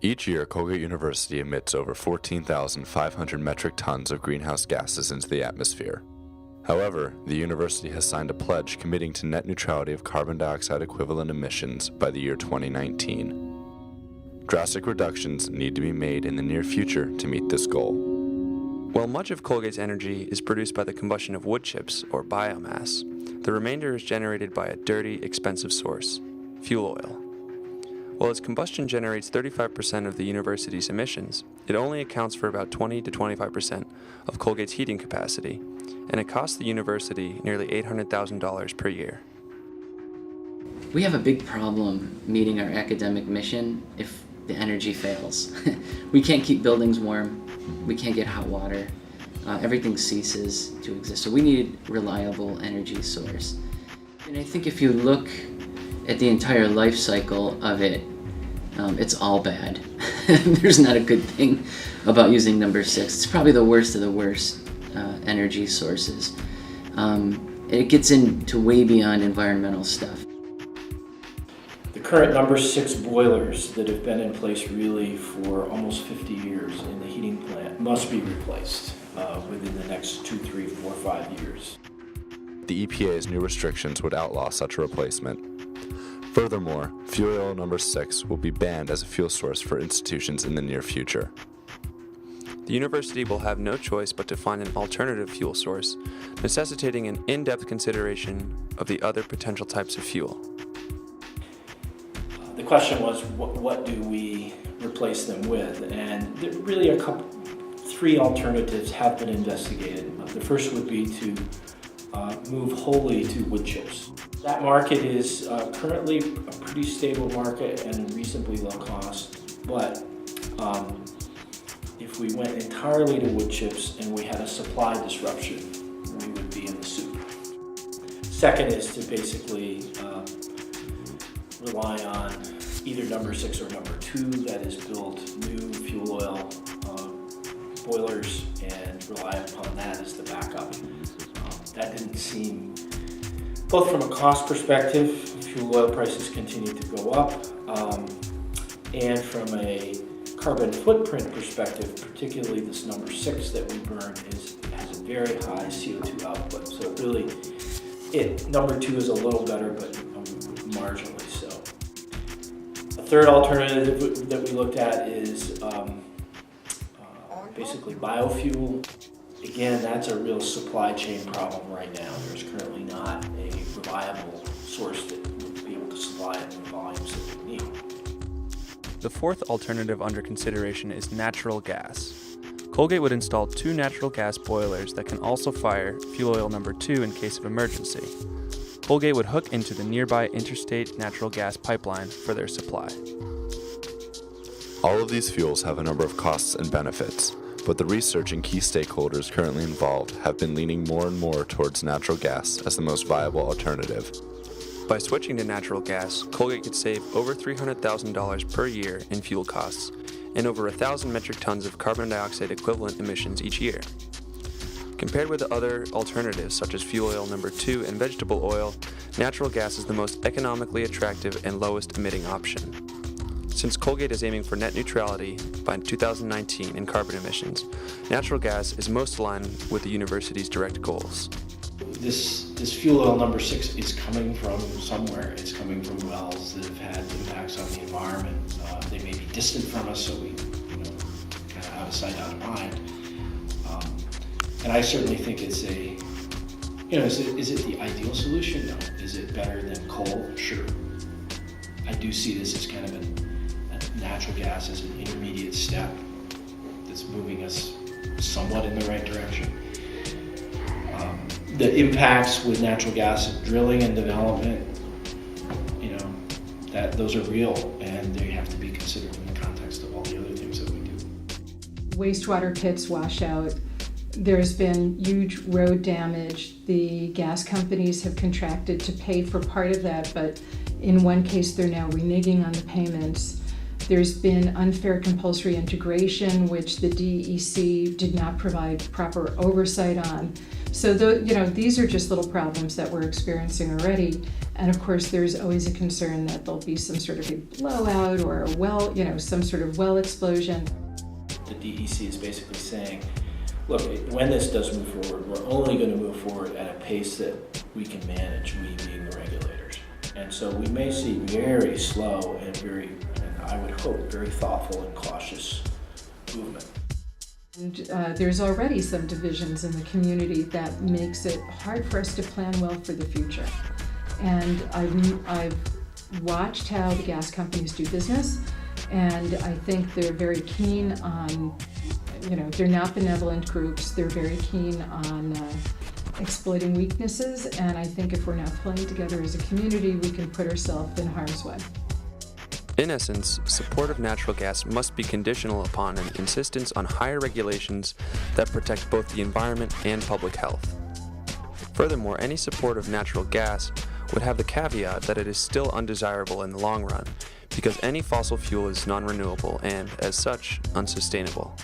Each year, Colgate University emits over 14,500 metric tons of greenhouse gases into the atmosphere. However, the university has signed a pledge committing to net neutrality of carbon dioxide equivalent emissions by the year 2019. Drastic reductions need to be made in the near future to meet this goal. While much of Colgate's energy is produced by the combustion of wood chips, or biomass, the remainder is generated by a dirty, expensive source, fuel oil. While its combustion generates 35% of the university's emissions, it only accounts for about 20 to 25% of Colgate's heating capacity, and it costs the university nearly $800,000 per year. We have a big problem meeting our academic mission if the energy fails. We can't keep buildings warm, we can't get hot water, everything ceases to exist. So we need a reliable energy source. And I think if you look at the entire life cycle of it, it's all bad. There's not a good thing about using number 6. It's probably the worst of the worst energy sources. It gets into way beyond environmental stuff. The current number 6 boilers that have been in place really for almost 50 years in the heating plant must be replaced within the next 2, 3, 4, 5 years. The EPA's new restrictions would outlaw such a replacement. Furthermore, fuel oil number 6 will be banned as a fuel source for institutions in the near future. The university will have no choice but to find an alternative fuel source, necessitating an in-depth consideration of the other potential types of fuel. The question was, what do we replace them with? And there really three alternatives have been investigated. The first would be to move wholly to wood chips. That market is currently a pretty stable market and reasonably low cost, but if we went entirely to wood chips and we had a supply disruption, we would be in the soup. Second is to basically rely on either number 6 or number 2, that is build new fuel oil boilers and rely upon that as the backup. That didn't seem, both from a cost perspective, fuel oil prices continue to go up, and from a carbon footprint perspective, particularly this number 6 that we burn has a very high CO2 output. So really, number 2 is a little better, but marginally so. A third alternative that we looked at is basically biofuel. Again, that's a real supply chain problem right now. There's currently not a reliable source that would be able to supply it in the volumes that we need. The fourth alternative under consideration is natural gas. Colgate would install 2 natural gas boilers that can also fire fuel oil number 2 in case of emergency. Colgate would hook into the nearby interstate natural gas pipeline for their supply. All of these fuels have a number of costs and benefits, but the research and key stakeholders currently involved have been leaning more and more towards natural gas as the most viable alternative. By switching to natural gas, Colgate could save over $300,000 per year in fuel costs and over 1,000 metric tons of carbon dioxide equivalent emissions each year. Compared with the other alternatives such as fuel oil number 2 and vegetable oil, natural gas is the most economically attractive and lowest emitting option. Since Colgate is aiming for net neutrality by 2019 in carbon emissions, natural gas is most aligned with the university's direct goals. This fuel oil number 6 is coming from somewhere. It's coming from wells that have had impacts on the environment. They may be distant from us, so we, kind of out of sight, out of mind. And I certainly think it's is it the ideal solution? No. Is it better than coal? Sure. I do see this as kind of a natural gas as an intermediate step that's moving us somewhat in the right direction. The impacts with natural gas drilling and development, those are real, and they have to be considered in the context of all the other things that we do. Wastewater pits wash out. There's been huge road damage. The gas companies have contracted to pay for part of that, but in one case they're now reneging on the payments. There's been unfair compulsory integration, which the DEC did not provide proper oversight on. So these are just little problems that we're experiencing already. And of course, there's always a concern that there'll be some sort of a blowout or a well, some sort of well explosion. The DEC is basically saying, look, when this does move forward, we're only going to move forward at a pace that we can manage, we being the regulators. And so we may see very slow and I would hope, very thoughtful and cautious movement. And there's already some divisions in the community that makes it hard for us to plan well for the future. And I've watched how the gas companies do business, and I think they're very keen on, they're not benevolent groups, they're very keen on exploiting weaknesses, and I think if we're not playing together as a community, we can put ourselves in harm's way. In essence, support of natural gas must be conditional upon an insistence on higher regulations that protect both the environment and public health. Furthermore, any support of natural gas would have the caveat that it is still undesirable in the long run, because any fossil fuel is non-renewable and, as such, unsustainable.